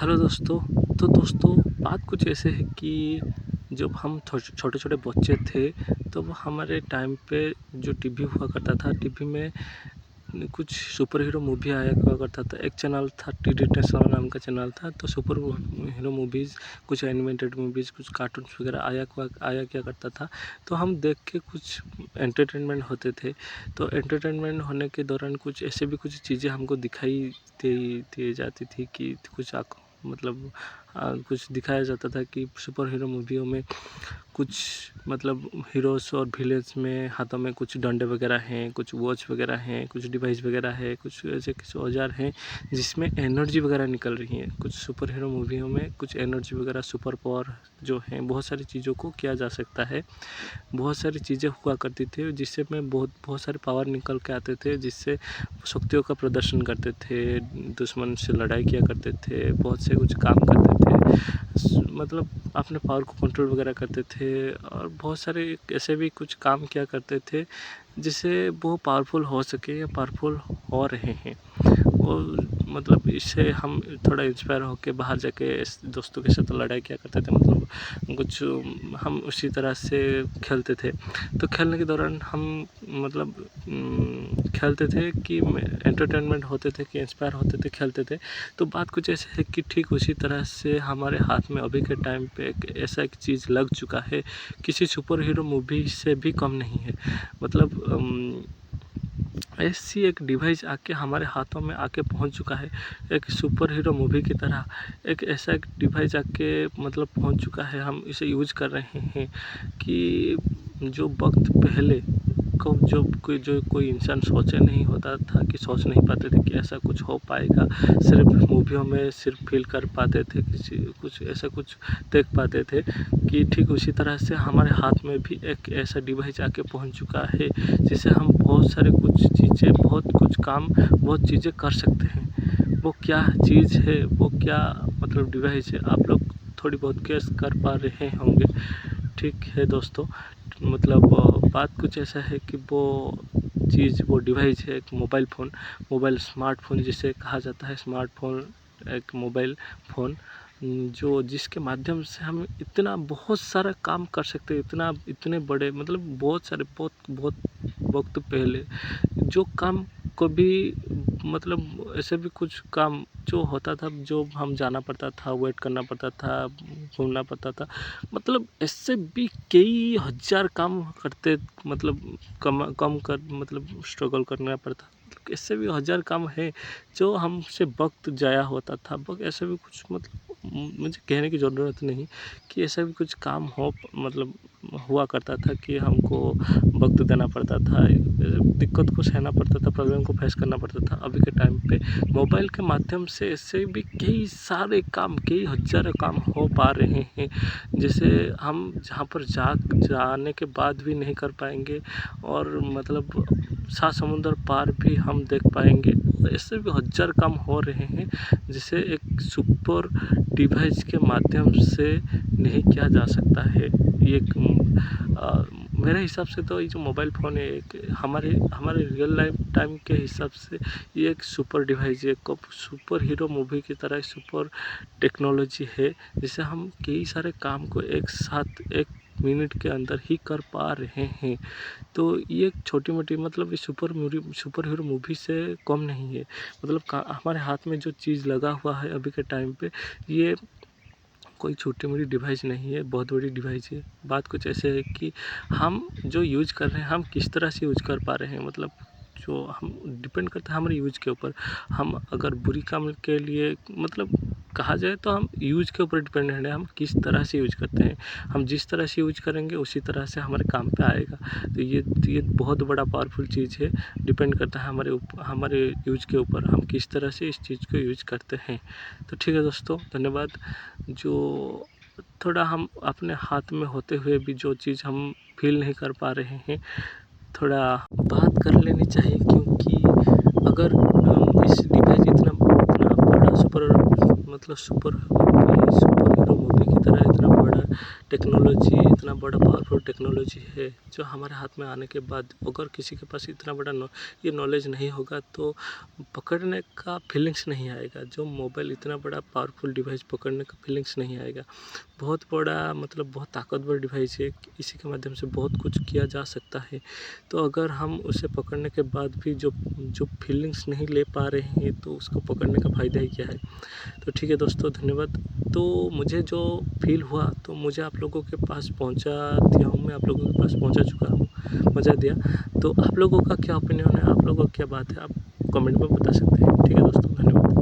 Hello दोस्तों। तो दोस्तों, बात कुछ ऐसे है कि जब हम छोटे छोटे बच्चे थे तब हमारे टाइम पे जो टीवी हुआ करता था, टीवी में कुछ सुपर हीरो मूवी आया हुआ करता था। एक चैनल था, डी नेशनल नाम का चैनल था। तो सुपर हीरो मूवीज़, कुछ एनिमेटेड मूवीज़, कुछ कार्टून्स वगैरह आया क्या करता था। तो हम देख के कुछ एंटरटेनमेंट होते थे। तो एंटरटेनमेंट होने के दौरान कुछ ऐसे भी कुछ चीज़ें हमको दिखाई दी जाती थी कि कुछ मतलब कुछ दिखाया जाता था कि सुपर हीरो मूवियों में कुछ मतलब हीरोज़ और विलेन्स में हाथों में कुछ डंडे वगैरह हैं, कुछ वॉच वगैरह हैं, कुछ डिवाइस वगैरह है, कुछ ऐसे कुछ औजार हैं जिसमें एनर्जी वगैरह निकल रही है। कुछ सुपर हीरो मूवियों में कुछ एनर्जी वगैरह, सुपर पावर जो हैं, बहुत सारी चीज़ों को किया जा सकता है। बहुत सारी चीज़ें हुआ करती थी जिससे में बहुत सारे पावर निकल के आते थे, जिससे शक्तियों का प्रदर्शन करते थे, दुश्मन से लड़ाई किया करते थे, बहुत से कुछ काम करते थे, मतलब अपने पावर को कंट्रोल वगैरह करते थे। और बहुत सारे ऐसे भी कुछ काम किया करते थे जिससे वो पावरफुल हो सके या पावरफुल हो रहे हैं। और मतलब इससे हम थोड़ा इंस्पायर होकर बाहर जाके दोस्तों के साथ लड़ाई किया करते थे। मतलब कुछ हम उसी तरह से खेलते थे। तो खेलने के दौरान हम मतलब खेलते थे कि एंटरटेनमेंट होते थे, कि इंस्पायर होते थे, खेलते थे। तो बात कुछ ऐसे है कि ठीक उसी तरह से हमारे हाथ में अभी के टाइम पे एक चीज़ लग चुका है, किसी सुपर हीरो मूवी से भी कम नहीं है। मतलब ऐसी एक डिवाइस आके हमारे हाथों में आके पहुंच चुका है, एक सुपर हीरो मूवी की तरह एक ऐसा एक डिवाइस आके मतलब पहुंच चुका है। हम इसे यूज कर रहे हैं कि जो वक्त पहले को जो कोई इंसान सोचे नहीं होता था, कि सोच नहीं पाते थे कि ऐसा कुछ हो पाएगा, सिर्फ मूवियों में सिर्फ फील कर पाते थे, किसी कुछ ऐसा कुछ देख पाते थे। कि ठीक उसी तरह से हमारे हाथ में भी एक ऐसा डिवाइस आके पहुंच चुका है जिससे हम बहुत सारे कुछ चीज़ें, बहुत कुछ काम, बहुत चीज़ें कर सकते हैं। वो क्या चीज़ है, वो क्या मतलब डिवाइस है, आप लोग थोड़ी बहुत गेस कर पा रहे होंगे। ठीक है दोस्तों, मतलब बात कुछ ऐसा है कि वो चीज़, वो डिवाइस है एक मोबाइल फ़ोन, मोबाइल स्मार्टफोन जिसे कहा जाता है। स्मार्टफोन एक मोबाइल फ़ोन जो जिसके माध्यम से हम इतना बहुत सारा काम कर सकते हैं, इतने बड़े मतलब बहुत सारे बहुत वक्त पहले जो काम कभी मतलब ऐसे भी कुछ काम जो होता था, जो हम जाना पड़ता था, वेट करना पड़ता था, घूमना पड़ता था, मतलब ऐसे भी कई हज़ार काम करते, मतलब कम कर मतलब स्ट्रगल करना पड़ता। मतलब ऐसे भी हज़ार काम है जो हमसे वक्त ज़ाया होता था। बस ऐसे भी कुछ मतलब मुझे कहने की ज़रूरत नहीं कि ऐसा भी कुछ काम हो मतलब हुआ करता था कि हमको वक्त देना पड़ता था, दिक्कत को सहना पड़ता था, प्रॉब्लम को फेस करना पड़ता था। अभी के टाइम पे मोबाइल के माध्यम से ऐसे भी कई सारे काम, कई हज़ारों काम हो पा रहे हैं, जैसे हम जहाँ पर जाने के बाद भी नहीं कर पाएंगे, और मतलब 7 समुंदर पार भी हम देख पाएंगे। ऐसे भी हज़ार काम हो रहे हैं जिसे एक सुपर डिवाइस के माध्यम से नहीं किया जा सकता है। ये मेरे हिसाब से तो ये जो मोबाइल फ़ोन है, एक हमारे हमारे रियल लाइफ टाइम के हिसाब से ये एक सुपर डिवाइस है, एक सुपर हीरो मूवी की तरह सुपर टेक्नोलॉजी है, जिससे हम कई सारे काम को एक साथ 1 मिनट के अंदर ही कर पा रहे हैं। तो ये एक छोटी मोटी मतलब सुपर हीरो मूवी से कम नहीं है। मतलब हमारे हाथ में जो चीज़ लगा हुआ है अभी के टाइम पे, ये कोई छोटी-मोटी डिवाइस नहीं है, बहुत बड़ी डिवाइस है। बात कुछ ऐसे है कि हम जो यूज़ कर रहे हैं, हम किस तरह से यूज़ कर पा रहे हैं, मतलब जो हम डिपेंड करता है हमारे यूज़ के ऊपर। हम अगर बुरी काम के लिए मतलब कहा जाए तो हम यूज़ के ऊपर डिपेंडेंट है, हम किस तरह से यूज़ करते हैं। हम जिस तरह से यूज़ करेंगे उसी तरह से हमारे काम पे आएगा। तो ये बहुत बड़ा पावरफुल चीज़ है, डिपेंड करता है हमारे यूज़ के ऊपर, हम किस तरह से इस चीज़ को यूज़ करते हैं। तो ठीक है दोस्तों, धन्यवाद। जो थोड़ा हम अपने हाथ में होते हुए भी जो चीज़ हम फील नहीं कर पा रहे हैं, थोड़ा बात कर लेनी चाहिए, क्योंकि अगर इस डिवाइस इतना बड़ा सुपर सुपर हीरो मूवी की तरह इतना बड़ा टेक्नोलॉजी, इतना बड़ा पावरफुल टेक्नोलॉजी है जो हमारे हाथ में आने के बाद अगर किसी के पास इतना बड़ा ये नॉलेज नहीं होगा तो पकड़ने का फीलिंग्स नहीं आएगा। जो मोबाइल इतना बड़ा पावरफुल डिवाइस पकड़ने का फीलिंग्स नहीं आएगा। बहुत बड़ा मतलब बहुत ताकतवर डिवाइस है, इसी के माध्यम से बहुत कुछ किया जा सकता है। तो अगर हम उसे पकड़ने के बाद भी जो फीलिंग्स नहीं ले पा रहे हैं तो उसको पकड़ने का फ़ायदा ही क्या है। तो ठीक है दोस्तों, धन्यवाद। तो मुझे जो फील हुआ तो मुझे आप लोगों के पास पहुंचा दिया हूँ, मैं आप लोगों के पास पहुंचा चुका हूँ, पहुंचा दिया। तो आप लोगों का क्या ओपिनियन है, आप लोगों की क्या बात है, आप कमेंट में बता सकते हैं। ठीक है दोस्तों, धन्यवाद।